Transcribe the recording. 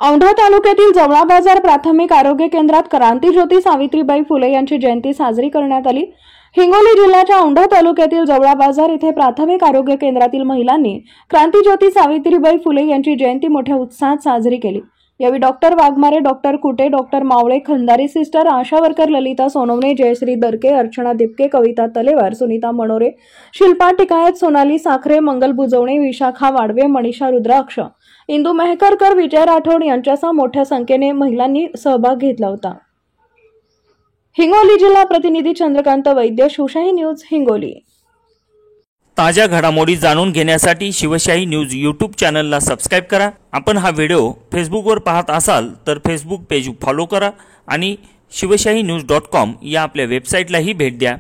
औंढा तालुक्यातील जवळा बाजार प्राथमिक आरोग्य केंद्रात क्रांतीज्योती सावित्रीबाई फुले यांची जयंती साजरी करण्यात आली। हिंगोली जिल्ह्याच्या औंढा तालुक्यातील जवळा बाजार येथे प्राथमिक आरोग्य केंद्रातील महिलांनी क्रांतीज्योती सावित्रीबाई फुले यांची जयंती मोठ्या उत्साहात साजरी केली। यावेळी डॉक्टर वाघमारे, डॉक्टर कुटे, डॉक्टर मावळे, खंदारी सिस्टर, आशा वर्कर ललिता सोनवणे, जयश्री दरके, अर्चना दिपके, कविता तलेवार, सुनीता मनोरे, शिल्पा टिकायत, सोनाली साखरे, मंगल बुजवणे, विशाखा वाडवे, मनीषा रुद्राक्ष, इंदू मेहकरकर, विजय राठोड यांच्यासह मोठ्या संख्येने महिलांनी सहभाग घेतला होता। हिंगोली जिल्हा प्रतिनिधी चंद्रकांत वैद्य, शिवशाही न्यूज, हिंगोली। ताज्या घडामोडी जाणून घेण्यासाठी शिवशाही न्यूज यूट्यूब चॅनलला सबस्क्राइब करा। आपण हा व्हिडिओ फेसबुकवर पाहत असाल तर फेसबुक पेज फॉलो करा आणि शिवशाही news.com या आपल्या वेबसाईटलाही भेट द्या।